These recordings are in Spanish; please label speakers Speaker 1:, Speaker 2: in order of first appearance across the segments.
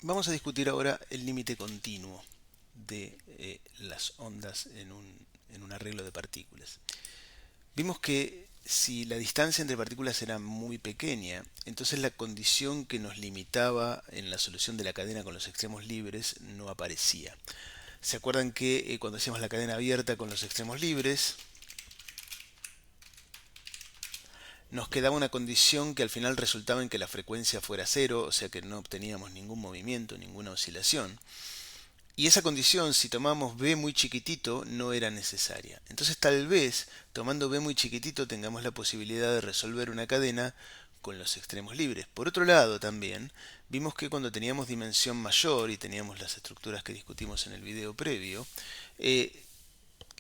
Speaker 1: Vamos a discutir ahora el límite continuo de las ondas en un arreglo de partículas. Vimos que si la distancia entre partículas era muy pequeña, entonces la condición que nos limitaba en la solución de la cadena con los extremos libres no aparecía. ¿Se acuerdan que cuando hacíamos la cadena abierta con los extremos libres, nos quedaba una condición que al final resultaba en que la frecuencia fuera cero, o sea que no obteníamos ningún movimiento, ninguna oscilación? Y esa condición, si tomamos b muy chiquitito, no era necesaria. Entonces tal vez, tomando b muy chiquitito, tengamos la posibilidad de resolver una cadena con los extremos libres. Por otro lado, también, vimos que cuando teníamos dimensión mayor y teníamos las estructuras que discutimos en el video previo,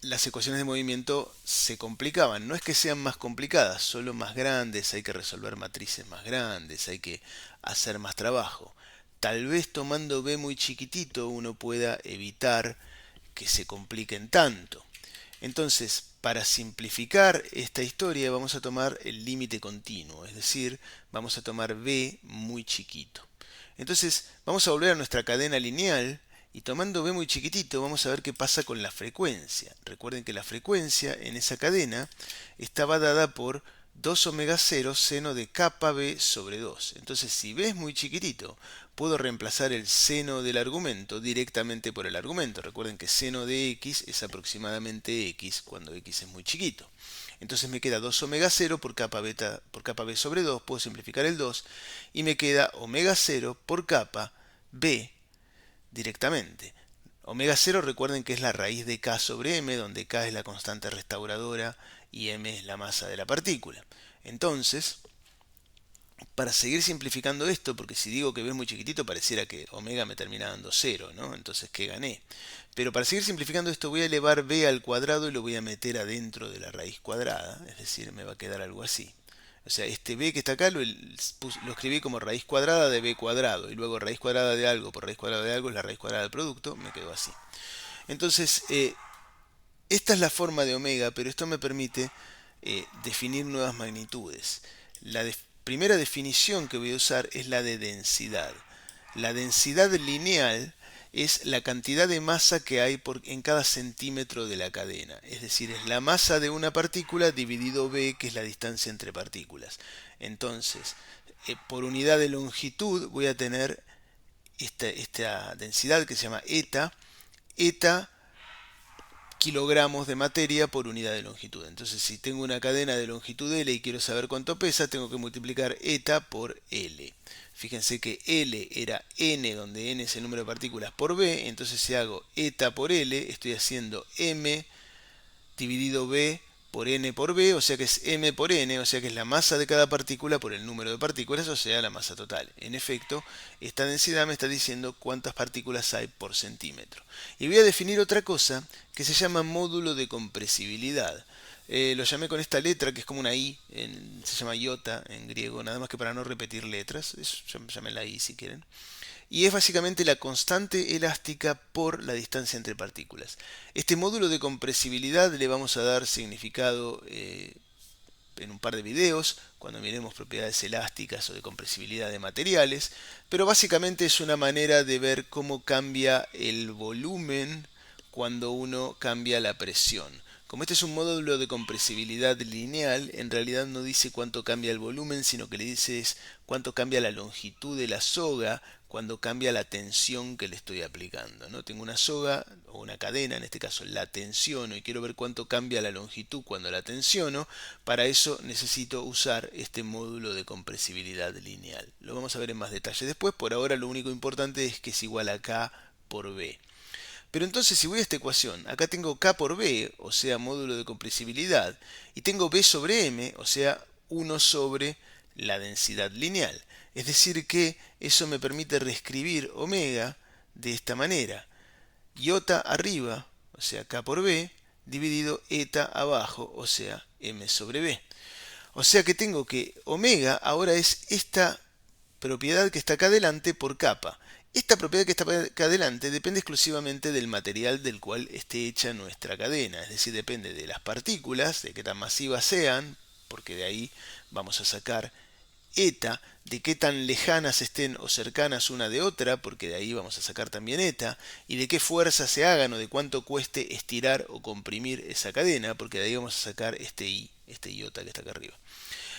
Speaker 1: las ecuaciones de movimiento se complicaban. No es que sean más complicadas, solo más grandes, hay que resolver matrices más grandes, hay que hacer más trabajo. Tal vez tomando b muy chiquitito uno pueda evitar que se compliquen tanto. Entonces, para simplificar esta historia vamos a tomar el límite continuo, es decir, vamos a tomar b muy chiquito. Entonces, vamos a volver a nuestra cadena lineal y tomando b muy chiquitito vamos a ver qué pasa con la frecuencia. Recuerden que la frecuencia en esa cadena estaba dada por 2 omega 0 seno de kappa b sobre 2. Entonces, si b es muy chiquitito, puedo reemplazar el seno del argumento directamente por el argumento. Recuerden que seno de x es aproximadamente x cuando x es muy chiquito. Entonces me queda 2 omega 0 por kappa b sobre 2, puedo simplificar el 2, y me queda omega 0 por kappa b directamente. Omega 0 recuerden que es la raíz de k sobre m, donde k es la constante restauradora y m es la masa de la partícula. Entonces, para seguir simplificando esto, porque si digo que b es muy chiquitito pareciera que omega me termina dando 0, ¿no? Entonces, ¿qué gané? Pero para seguir simplificando esto voy a elevar b al cuadrado y lo voy a meter adentro de la raíz cuadrada, es decir, me va a quedar algo así. O sea, este b que está acá lo escribí como raíz cuadrada de b cuadrado, y luego raíz cuadrada de algo por raíz cuadrada de algo es la raíz cuadrada del producto, me quedó así. Entonces, esta es la forma de omega, pero esto me permite definir nuevas magnitudes. La primera definición que voy a usar es la de densidad. La densidad lineal es la cantidad de masa que hay en cada centímetro de la cadena. Es decir, es la masa de una partícula dividido b, que es la distancia entre partículas. Entonces, por unidad de longitud voy a tener esta densidad que se llama eta. Eta kilogramos de materia por unidad de longitud. Entonces, si tengo una cadena de longitud L y quiero saber cuánto pesa, tengo que multiplicar eta por L. Fíjense que L era N, donde N es el número de partículas, por B. Entonces, si hago eta por L, estoy haciendo M dividido B por B, o sea que es M por N, o sea que es la masa de cada partícula por el número de partículas, o sea, la masa total. En efecto, esta densidad me está diciendo cuántas partículas hay por centímetro. Y voy a definir otra cosa que se llama módulo de compresibilidad. Lo llamé con esta letra que es como una I, se llama iota en griego, nada más que para no repetir letras, llámenla I si quieren. Y es básicamente la constante elástica por la distancia entre partículas. Este módulo de compresibilidad le vamos a dar significado en un par de videos, cuando miremos propiedades elásticas o de compresibilidad de materiales, pero básicamente es una manera de ver cómo cambia el volumen cuando uno cambia la presión. Como este es un módulo de compresibilidad lineal, en realidad no dice cuánto cambia el volumen, sino que le dice cuánto cambia la longitud de la soga cuando cambia la tensión que le estoy aplicando, ¿no? Tengo una soga o una cadena, en este caso la tensiono, y quiero ver cuánto cambia la longitud cuando la tensiono. Para eso necesito usar este módulo de compresibilidad lineal. Lo vamos a ver en más detalle después. Por ahora lo único importante es que es igual a K por B. Pero entonces si voy a esta ecuación, acá tengo K por B, o sea, módulo de compresibilidad, y tengo B sobre M, o sea, 1 sobre la densidad lineal. Es decir que eso me permite reescribir omega de esta manera. Iota arriba, o sea, K por B, dividido eta abajo, o sea, M sobre B. O sea que tengo que omega ahora es esta propiedad que está acá adelante por capa. Esta propiedad que está acá adelante depende exclusivamente del material del cual esté hecha nuestra cadena, es decir, depende de las partículas, de qué tan masivas sean, porque de ahí vamos a sacar eta, de qué tan lejanas estén o cercanas una de otra, porque de ahí vamos a sacar también eta, y de qué fuerza se hagan o de cuánto cueste estirar o comprimir esa cadena, porque de ahí vamos a sacar este iota que está acá arriba.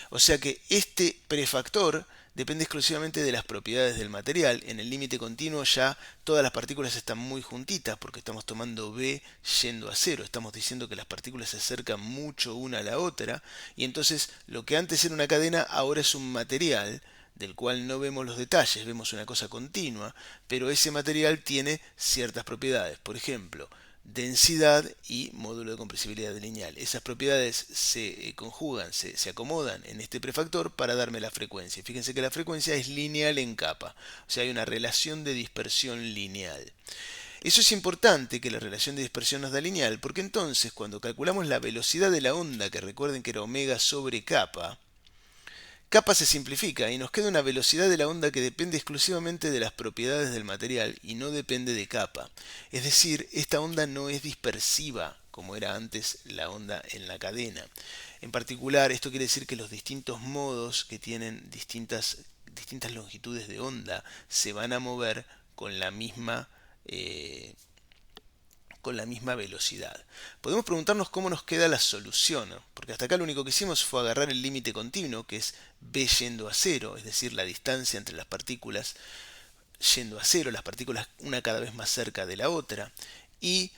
Speaker 1: O sea que este prefactor depende exclusivamente de las propiedades del material. En el límite continuo ya todas las partículas están muy juntitas porque estamos tomando B yendo a cero. Estamos diciendo que las partículas se acercan mucho una a la otra y entonces lo que antes era una cadena ahora es un material del cual no vemos los detalles, vemos una cosa continua, pero ese material tiene ciertas propiedades. Por ejemplo, densidad y módulo de compresibilidad lineal. Esas propiedades se conjugan, se acomodan en este prefactor para darme la frecuencia. Fíjense que la frecuencia es lineal en capa, o sea, hay una relación de dispersión lineal. Eso es importante, que la relación de dispersión nos da lineal, porque entonces cuando calculamos la velocidad de la onda, que recuerden que era omega sobre capa, capa se simplifica y nos queda una velocidad de la onda que depende exclusivamente de las propiedades del material y no depende de capa. Es decir, esta onda no es dispersiva como era antes la onda en la cadena. En particular, esto quiere decir que los distintos modos que tienen distintas longitudes de onda se van a mover con la misma velocidad. Podemos preguntarnos cómo nos queda la solución, ¿no? Porque hasta acá lo único que hicimos fue agarrar el límite continuo, que es B yendo a cero, es decir, la distancia entre las partículas yendo a cero, las partículas una cada vez más cerca de la otra, y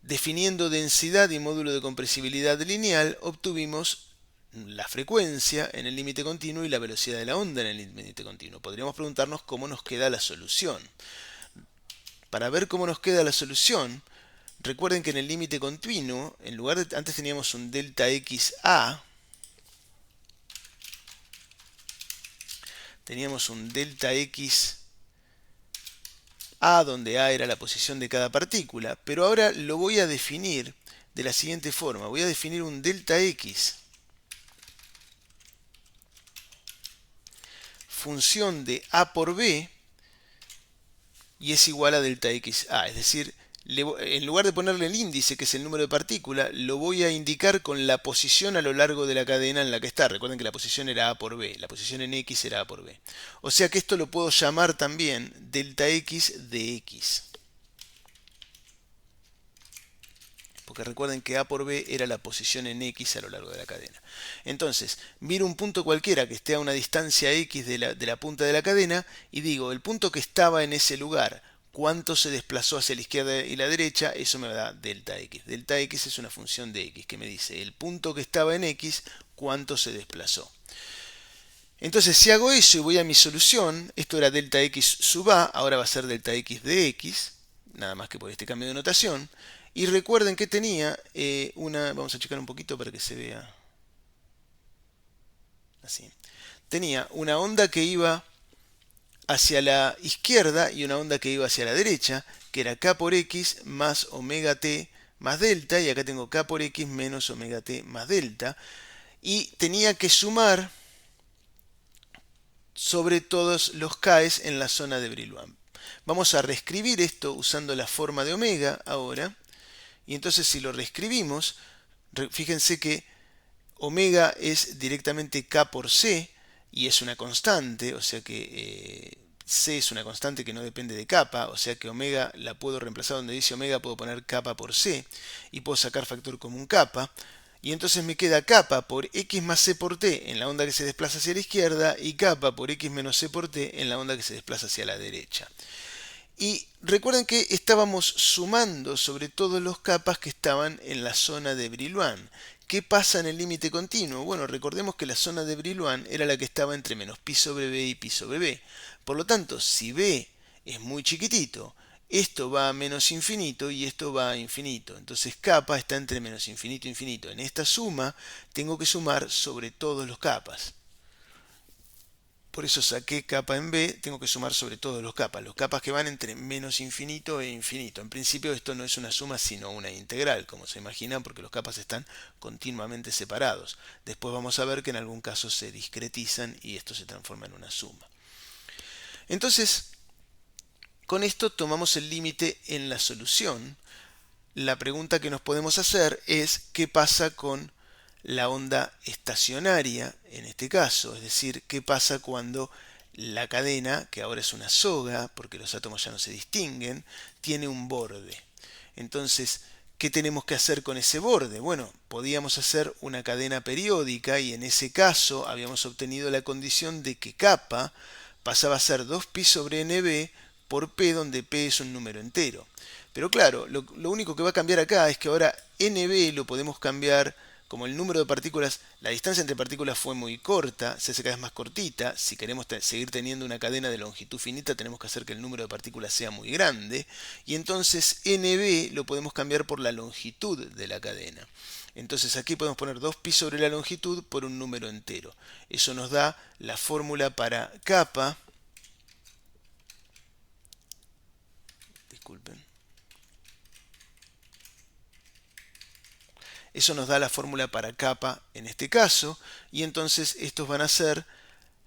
Speaker 1: definiendo densidad y módulo de compresibilidad lineal, obtuvimos la frecuencia en el límite continuo y la velocidad de la onda en el límite continuo. Podríamos preguntarnos cómo nos queda la solución. Para ver cómo nos queda la solución, recuerden que en el límite continuo, en lugar de antes teníamos un delta XA, teníamos un delta XA donde A era la posición de cada partícula, pero ahora lo voy a definir de la siguiente forma. Voy a definir un delta X función de A por B y es igual a delta XA, es decir, en lugar de ponerle el índice, que es el número de partículas, lo voy a indicar con la posición a lo largo de la cadena en la que está. Recuerden que la posición era A por B, la posición en X era A por B. O sea que esto lo puedo llamar también delta X de X. Porque recuerden que A por B era la posición en X a lo largo de la cadena. Entonces, miro un punto cualquiera que esté a una distancia X de la punta de la cadena y digo, el punto que estaba en ese lugar, cuánto se desplazó hacia la izquierda y la derecha, eso me da delta X. Delta X es una función de X que me dice el punto que estaba en X, cuánto se desplazó. Entonces, si hago eso y voy a mi solución, esto era delta X sub A, ahora va a ser delta X de X, nada más que por este cambio de notación. Y recuerden que tenía vamos a checar un poquito para que se vea así. Tenía una onda que iba hacia la izquierda y una onda que iba hacia la derecha, que era k por x más omega t más delta, y acá tengo k por x menos omega t más delta, y tenía que sumar sobre todos los k's en la zona de Brillouin. Vamos a reescribir esto usando la forma de omega ahora, y entonces si lo reescribimos, fíjense que omega es directamente k por c, y es una constante, o sea que c es una constante que no depende de kappa, o sea que omega la puedo reemplazar donde dice omega, puedo poner kappa por c, y puedo sacar factor común kappa, y entonces me queda kappa por x más c por t en la onda que se desplaza hacia la izquierda, y kappa por x menos c por t en la onda que se desplaza hacia la derecha. Y recuerden que estábamos sumando sobre todos los capas que estaban en la zona de Brillouin. ¿Qué pasa en el límite continuo? Bueno, recordemos que la zona de Brillouin era la que estaba entre menos pi sobre b y pi sobre b. Por lo tanto, si b es muy chiquitito, esto va a menos infinito y esto va a infinito. Entonces kappa está entre menos infinito e infinito. En esta suma tengo que sumar sobre todos los capas. Por eso saqué kappa en B, tengo que sumar sobre todos los capas que van entre menos infinito e infinito. En principio esto no es una suma sino una integral, como se imaginan, porque los capas están continuamente separados. Después vamos a ver que en algún caso se discretizan y esto se transforma en una suma. Entonces, con esto tomamos el límite en la solución. La pregunta que nos podemos hacer es ¿qué pasa con la onda estacionaria en este caso, es decir, qué pasa cuando la cadena, que ahora es una soga, porque los átomos ya no se distinguen, tiene un borde. Entonces, ¿qué tenemos que hacer con ese borde? Bueno, podíamos hacer una cadena periódica y en ese caso habíamos obtenido la condición de que kappa pasaba a ser 2pi sobre nb por p, donde p es un número entero. Pero claro, lo único que va a cambiar acá es que ahora nb lo podemos cambiar como el número de partículas, la distancia entre partículas fue muy corta, se hace cada vez más cortita. Si queremos seguir teniendo una cadena de longitud finita, tenemos que hacer que el número de partículas sea muy grande. Y entonces nb lo podemos cambiar por la longitud de la cadena. Entonces aquí podemos poner 2pi sobre la longitud por un número entero. Eso nos da la fórmula para kappa. Disculpen. Eso nos da la fórmula para kappa en este caso, y entonces estos van a ser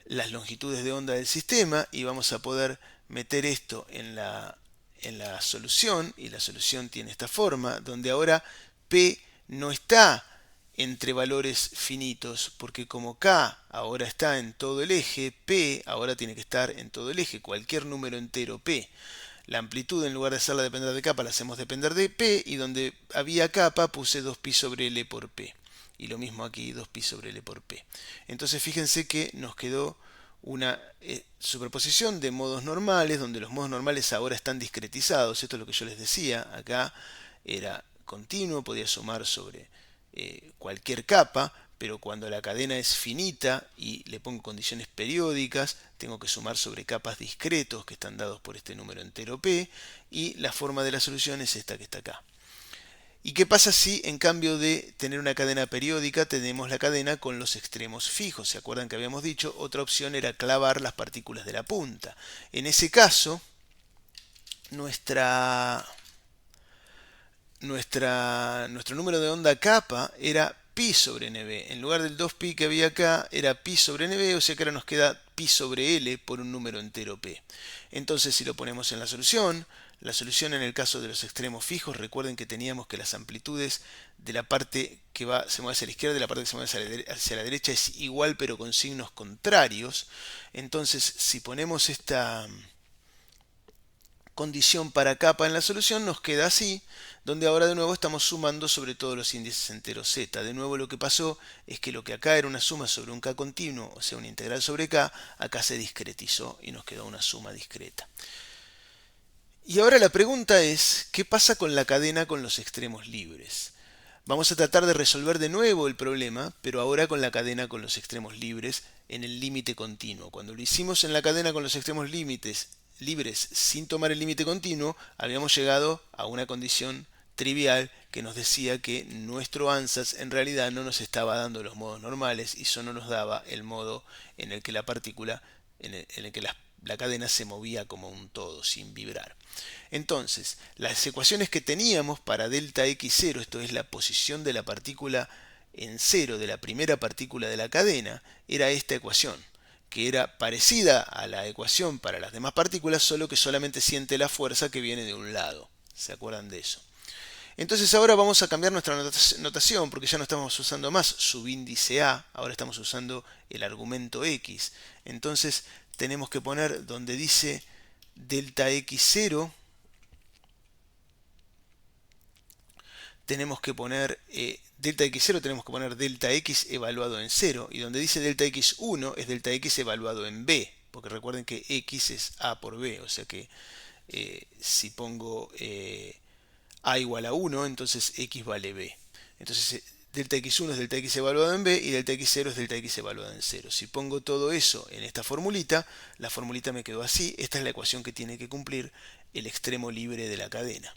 Speaker 1: las longitudes de onda del sistema, y vamos a poder meter esto en la solución, y la solución tiene esta forma, donde ahora P no está entre valores finitos, porque como K ahora está en todo el eje, P ahora tiene que estar en todo el eje, cualquier número entero P. La amplitud, en lugar de hacerla depender de kappa, la hacemos depender de p, y donde había kappa puse 2pi sobre l por p. Y lo mismo aquí, 2pi sobre l por p. Entonces fíjense que nos quedó una superposición de modos normales, donde los modos normales ahora están discretizados. Esto es lo que yo les decía. Acá era continuo, podía sumar sobre cualquier capa, pero cuando la cadena es finita y le pongo condiciones periódicas, tengo que sumar sobre capas discretos que están dados por este número entero p, y la forma de la solución es esta que está acá. ¿Y qué pasa si en cambio de tener una cadena periódica tenemos la cadena con los extremos fijos? ¿Se acuerdan que habíamos dicho? Otra opción era clavar las partículas de la punta. En ese caso, nuestro número de onda kappa era pi sobre nb. En lugar del 2pi que había acá, era pi sobre nb, o sea que ahora nos queda pi sobre l por un número entero p. Entonces, si lo ponemos en la solución en el caso de los extremos fijos, recuerden que teníamos que las amplitudes de la parte que se mueve hacia la izquierda y la parte que se mueve hacia la derecha es igual, pero con signos contrarios. Entonces, si ponemos esta condición para kappa en la solución, nos queda así, donde ahora de nuevo estamos sumando sobre todos los índices enteros z. De nuevo lo que pasó es que lo que acá era una suma sobre un k continuo, o sea una integral sobre k, acá se discretizó y nos quedó una suma discreta. Y ahora la pregunta es, ¿qué pasa con la cadena con los extremos libres? Vamos a tratar de resolver de nuevo el problema, pero ahora con la cadena con los extremos libres en el límite continuo. Cuando lo hicimos en la cadena con los extremos libres sin tomar el límite continuo, habíamos llegado a una condición trivial que nos decía que nuestro ansatz en realidad no nos estaba dando los modos normales y solo nos daba el modo en el que la partícula, en el que la cadena se movía como un todo, sin vibrar. Entonces, las ecuaciones que teníamos para delta x0, esto es la posición de la partícula en cero de la primera partícula de la cadena, era esta ecuación, que era parecida a la ecuación para las demás partículas, solo que solamente siente la fuerza que viene de un lado. ¿Se acuerdan de eso? Entonces ahora vamos a cambiar nuestra notación, porque ya no estamos usando más subíndice A, ahora estamos usando el argumento X. Entonces tenemos que poner donde dice delta x0, tenemos que poner delta x0, tenemos que poner delta x evaluado en 0, y donde dice delta x1 es delta x evaluado en b, porque recuerden que x es a por b, o sea que si pongo a igual a 1, entonces x vale b. Entonces delta x1 es delta x evaluado en b y delta x0 es delta x evaluado en 0. Si pongo todo eso en esta formulita, la formulita me quedó así. Esta es la ecuación que tiene que cumplir el extremo libre de la cadena.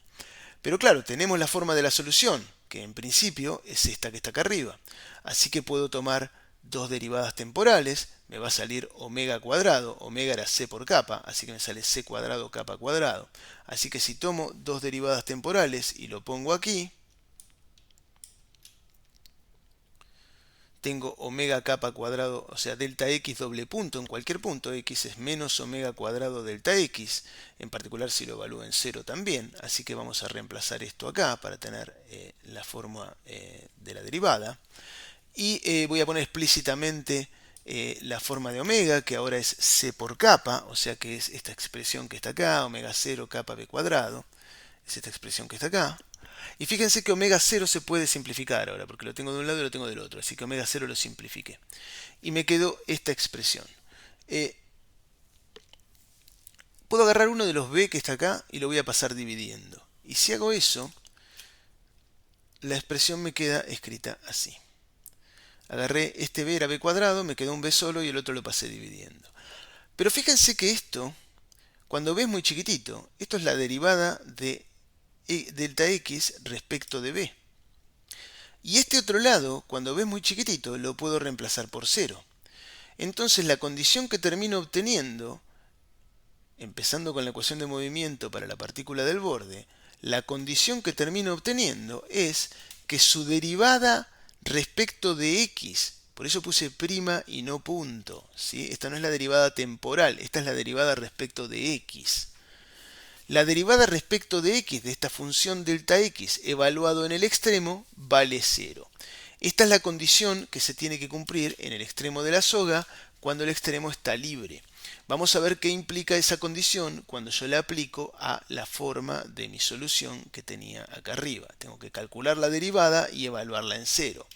Speaker 1: Pero claro, tenemos la forma de la solución, que en principio es esta que está acá arriba. Así que puedo tomar dos derivadas temporales, me va a salir omega cuadrado, omega era c por kappa, así que me sale c cuadrado kappa cuadrado. Así que si tomo dos derivadas temporales y lo pongo aquí, tengo omega kappa cuadrado, o sea, delta x doble punto, en cualquier punto x es menos omega cuadrado delta x, en particular si lo evalúo en 0 también, así que vamos a reemplazar esto acá para tener la forma de la derivada. Y voy a poner explícitamente la forma de omega, que ahora es c por capa, o sea que es esta expresión que está acá, omega 0 capa b cuadrado, es esta expresión que está acá. Y fíjense que omega 0 se puede simplificar ahora, porque lo tengo de un lado y lo tengo del otro, así que omega 0 lo simplifiqué. Y me quedó esta expresión. Puedo agarrar uno de los b que está acá y lo voy a pasar dividiendo. Y si hago eso, la expresión me queda escrita así. Agarré este b era b cuadrado, me quedó un b solo y el otro lo pasé dividiendo. Pero fíjense que esto, cuando b es muy chiquitito, esto es la derivada de delta x respecto de b. Y este otro lado, cuando b es muy chiquitito, lo puedo reemplazar por 0. Entonces la condición que termino obteniendo, empezando con la ecuación de movimiento para la partícula del borde, la condición que termino obteniendo es que su derivada respecto de x, por eso puse prima y no punto, ¿sí? Esta no es la derivada temporal, esta es la derivada respecto de x. La derivada respecto de x de esta función delta x evaluado en el extremo vale 0. Esta es la condición que se tiene que cumplir en el extremo de la soga cuando el extremo está libre. Vamos a ver qué implica esa condición cuando yo la aplico a la forma de mi solución que tenía acá arriba. Tengo que calcular la derivada y evaluarla en 0.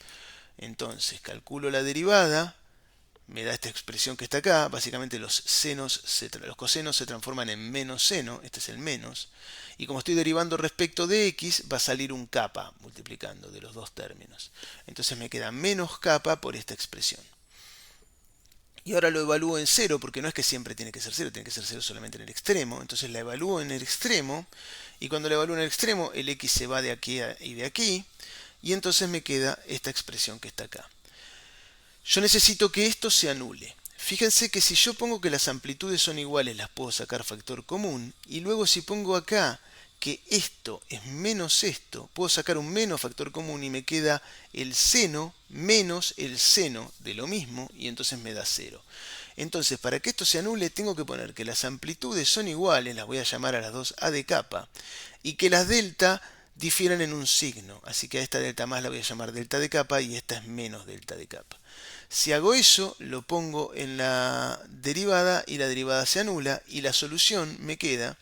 Speaker 1: Entonces calculo la derivada, me da esta expresión que está acá. Básicamente los cosenos se transforman en menos seno, este es el menos, y como estoy derivando respecto de x, va a salir un kappa multiplicando de los dos términos. Entonces me queda menos kappa por esta expresión. Y ahora lo evalúo en 0, porque no es que siempre tiene que ser 0, tiene que ser 0 solamente en el extremo. Entonces la evalúo en el extremo, y cuando la evalúo en el extremo, el x se va de aquí y de aquí, y entonces me queda esta expresión que está acá. Yo necesito que esto se anule. Fíjense que si yo pongo que las amplitudes son iguales, las puedo sacar factor común, y luego si pongo acá que esto es menos esto, puedo sacar un menos factor común y me queda el seno menos el seno de lo mismo, y entonces me da 0. Entonces, para que esto se anule, tengo que poner que las amplitudes son iguales, las voy a llamar a las dos a de capa, y que las delta difieren en un signo, así que a esta delta más la voy a llamar delta de capa y esta es menos delta de capa. Si hago eso, lo pongo en la derivada y la derivada se anula y la solución me queda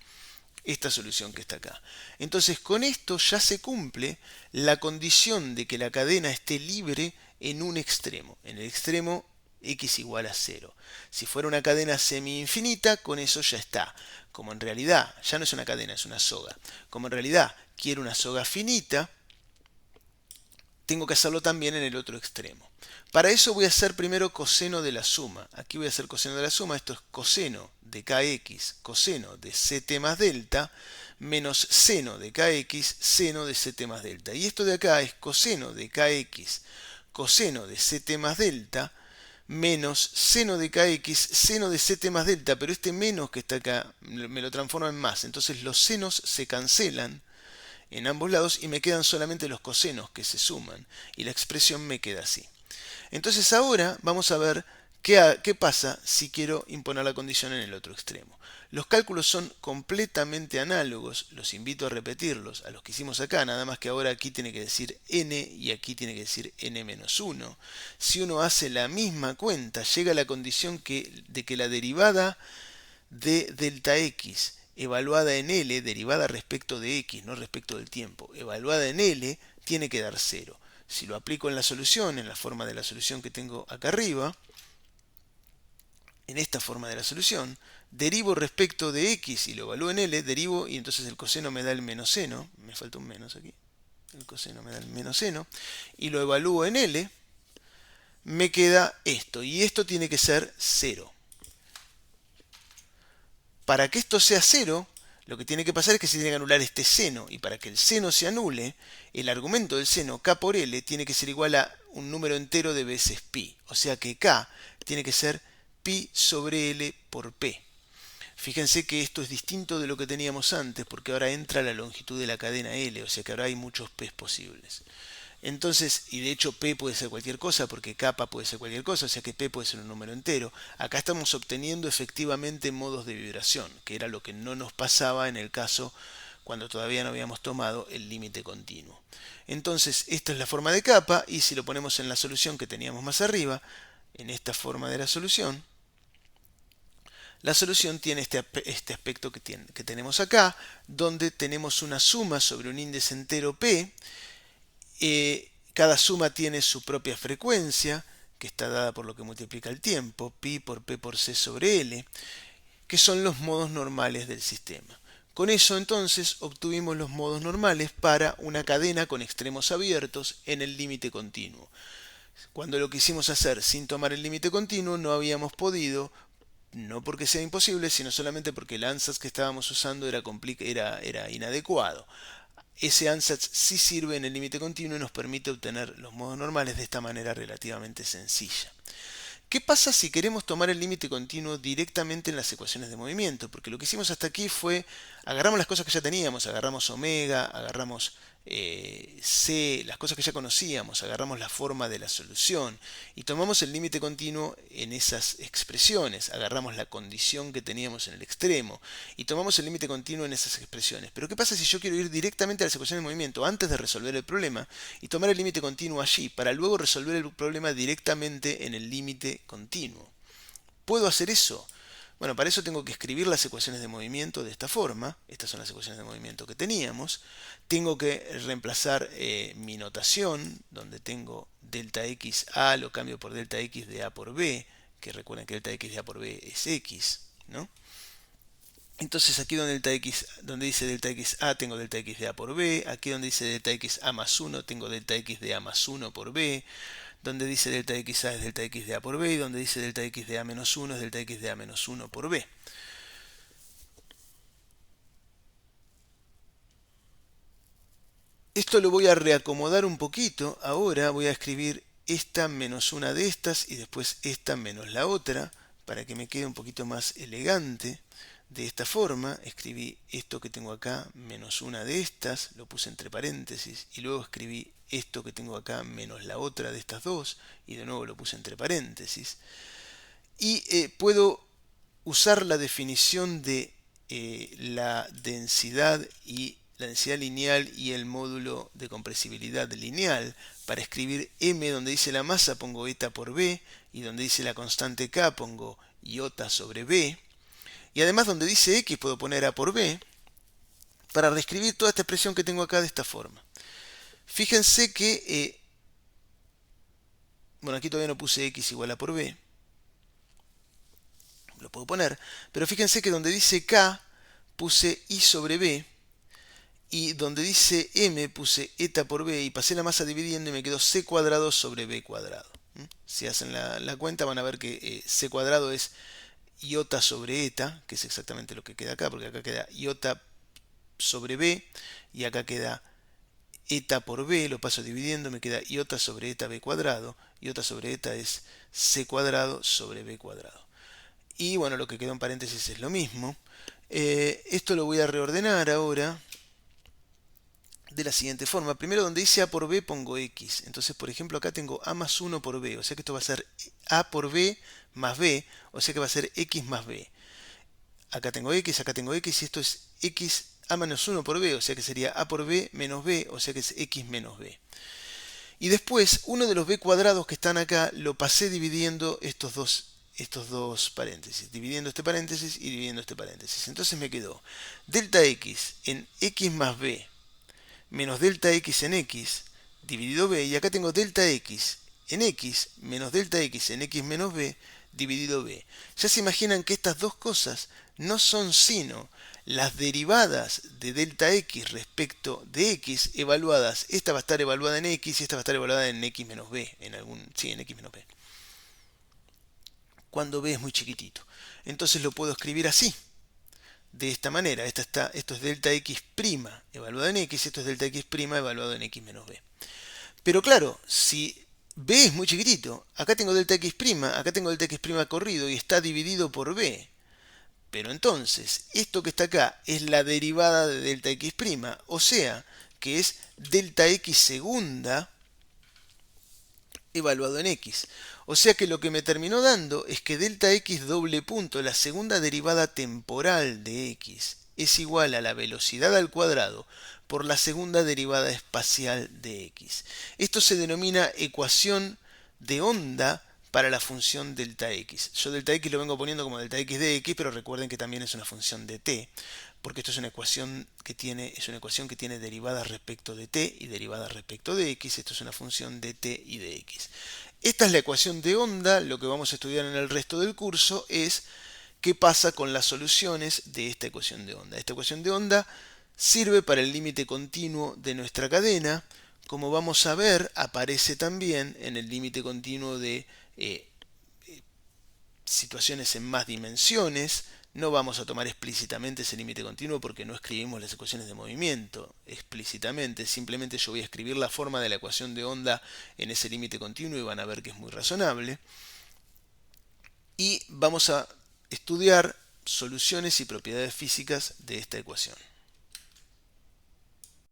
Speaker 1: esta solución que está acá. Entonces con esto ya se cumple la condición de que la cadena esté libre en un extremo. En el extremo x igual a 0. Si fuera una cadena semi-infinita, con eso ya está. Como en realidad ya no es una cadena, es una soga. Como en realidad quiero una soga finita, tengo que hacerlo también en el otro extremo. Para eso voy a hacer primero coseno de la suma. Aquí voy a hacer coseno de la suma. Esto es coseno de kx, coseno de ct más delta, menos seno de kx, seno de ct más delta. Y esto de acá es coseno de kx, coseno de ct más delta, menos seno de kx, seno de ct más delta. Pero este menos que está acá me lo transforma en más. Entonces los senos se cancelan en ambos lados y me quedan solamente los cosenos que se suman. Y la expresión me queda así. Entonces ahora vamos a ver qué pasa si quiero imponer la condición en el otro extremo. Los cálculos son completamente análogos, los invito a repetirlos a los que hicimos acá, nada más que ahora aquí tiene que decir n y aquí tiene que decir n-1. Si uno hace la misma cuenta, llega a la condición de que la derivada de delta x evaluada en L, derivada respecto de x, no respecto del tiempo, evaluada en L, tiene que dar 0. Si lo aplico en la solución, en la forma de la solución que tengo acá arriba, en esta forma de la solución, derivo respecto de x y lo evalúo en L, derivo y entonces el coseno me da el menos seno, me falta un menos aquí, el coseno me da el menos seno, y lo evalúo en L, me queda esto, y esto tiene que ser 0. Para que esto sea 0, lo que tiene que pasar es que se tiene que anular este seno. Y para que el seno se anule, el argumento del seno k por L tiene que ser igual a un número entero de veces pi. O sea que k tiene que ser pi sobre L por p. Fíjense que esto es distinto de lo que teníamos antes, porque ahora entra la longitud de la cadena L, o sea que ahora hay muchos p's posibles. Entonces, y de hecho p puede ser cualquier cosa, porque kappa puede ser cualquier cosa, o sea que p puede ser un número entero. Acá estamos obteniendo efectivamente modos de vibración, que era lo que no nos pasaba en el caso cuando todavía no habíamos tomado el límite continuo. Entonces, esta es la forma de capa, y si lo ponemos en la solución que teníamos más arriba, en esta forma de la solución tiene este aspecto que tenemos acá, donde tenemos una suma sobre un índice entero p. Cada suma tiene su propia frecuencia, que está dada por lo que multiplica el tiempo, pi por p por c sobre l, que son los modos normales del sistema. Con eso entonces obtuvimos los modos normales para una cadena con extremos abiertos en el límite continuo. Cuando lo quisimos hacer sin tomar el límite continuo no habíamos podido, no porque sea imposible, sino solamente porque el ansatz que estábamos usando era inadecuado. Ese ansatz sí sirve en el límite continuo y nos permite obtener los modos normales de esta manera relativamente sencilla. ¿Qué pasa si queremos tomar el límite continuo directamente en las ecuaciones de movimiento? Porque lo que hicimos hasta aquí fue, agarramos las cosas que ya teníamos, agarramos omega, agarramos c, las cosas que ya conocíamos, agarramos la forma de la solución y tomamos el límite continuo en esas expresiones, agarramos la condición que teníamos en el extremo y tomamos el límite continuo en esas expresiones. Pero ¿qué pasa si yo quiero ir directamente a las ecuaciones de movimiento antes de resolver el problema y tomar el límite continuo allí para luego resolver el problema directamente en el límite continuo? ¿Puedo hacer eso? Bueno, para eso tengo que escribir las ecuaciones de movimiento de esta forma. Estas son las ecuaciones de movimiento que teníamos. Tengo que reemplazar mi notación, donde tengo delta x a, lo cambio por delta x de a por b, que recuerden que delta x de a por b es x, ¿no? Entonces aquí donde dice delta x a tengo delta x de a por b, aquí donde dice delta x a más 1 tengo delta x de a más 1 por b, donde dice delta xa es delta x de a por b, y donde dice delta x de a menos 1 es delta x de a menos 1 por b. Esto lo voy a reacomodar un poquito. Ahora voy a escribir esta menos una de estas y después esta menos la otra, para que me quede un poquito más elegante. De esta forma, escribí esto que tengo acá menos una de estas, lo puse entre paréntesis, y luego escribí esto que tengo acá menos la otra de estas dos, y de nuevo lo puse entre paréntesis. Y puedo usar la definición de la densidad lineal y el módulo de compresibilidad lineal para escribir m. Donde dice la masa pongo eta por b, y donde dice la constante k pongo iota sobre b, y además donde dice x puedo poner a por b, para reescribir toda esta expresión que tengo acá de esta forma. Fíjense que bueno, aquí todavía no puse x igual a por b, lo puedo poner, pero fíjense que donde dice k puse i sobre b, y donde dice m puse eta por b, y pasé la masa dividiendo y me quedó c cuadrado sobre b cuadrado. Si hacen la cuenta van a ver que c cuadrado es iota sobre eta, que es exactamente lo que queda acá, porque acá queda iota sobre b y acá queda eta por b, lo paso dividiendo, me queda iota sobre eta b cuadrado. Iota sobre eta es c cuadrado sobre b cuadrado. Y bueno, lo que quedó en paréntesis es lo mismo. Esto lo voy a reordenar ahora de la siguiente forma. Primero, donde dice a por b pongo x. Entonces, por ejemplo, acá tengo a más 1 por b. O sea que esto va a ser a por b más b. O sea que va a ser x más b. Acá tengo x y esto es x a menos 1 por b. O sea que sería a por b menos b. O sea que es x menos b. Y después, uno de los b cuadrados que están acá lo pasé dividiendo estos dos paréntesis. Dividiendo este paréntesis y dividiendo este paréntesis. Entonces me quedó delta x en x más b menos delta x en x dividido b, y acá tengo delta x en x menos delta x en x menos b dividido b. Ya se imaginan que estas dos cosas no son sino las derivadas de delta x respecto de x evaluadas. Esta va a estar evaluada en x y esta va a estar evaluada en x menos b, en x menos b, cuando b es muy chiquitito. Entonces lo puedo escribir así, de esta manera. Esto es delta x' evaluado en x, y esto es delta x' evaluado en x menos b. Pero claro, si b es muy chiquitito, acá tengo delta x', acá tengo delta x' corrido y está dividido por b. Pero entonces, esto que está acá es la derivada de delta x', o sea, que es delta x segunda evaluado en x. O sea que lo que me terminó dando es que delta x doble punto, la segunda derivada temporal de x es igual a la velocidad al cuadrado por la segunda derivada espacial de x. Esto se denomina ecuación de onda para la función delta x. Yo delta x lo vengo poniendo como delta x de x, pero recuerden que también es una función de t, porque esto es una ecuación que tiene derivadas respecto de t y derivadas respecto de x. Esto es una función de t y de x. Esta es la ecuación de onda. Lo que vamos a estudiar en el resto del curso es qué pasa con las soluciones de esta ecuación de onda. Esta ecuación de onda sirve para el límite continuo de nuestra cadena. Como vamos a ver, aparece también en el límite continuo de situaciones en más dimensiones. No vamos a tomar explícitamente ese límite continuo porque no escribimos las ecuaciones de movimiento explícitamente. Simplemente yo voy a escribir la forma de la ecuación de onda en ese límite continuo y van a ver que es muy razonable. Y vamos a estudiar soluciones y propiedades físicas de esta ecuación.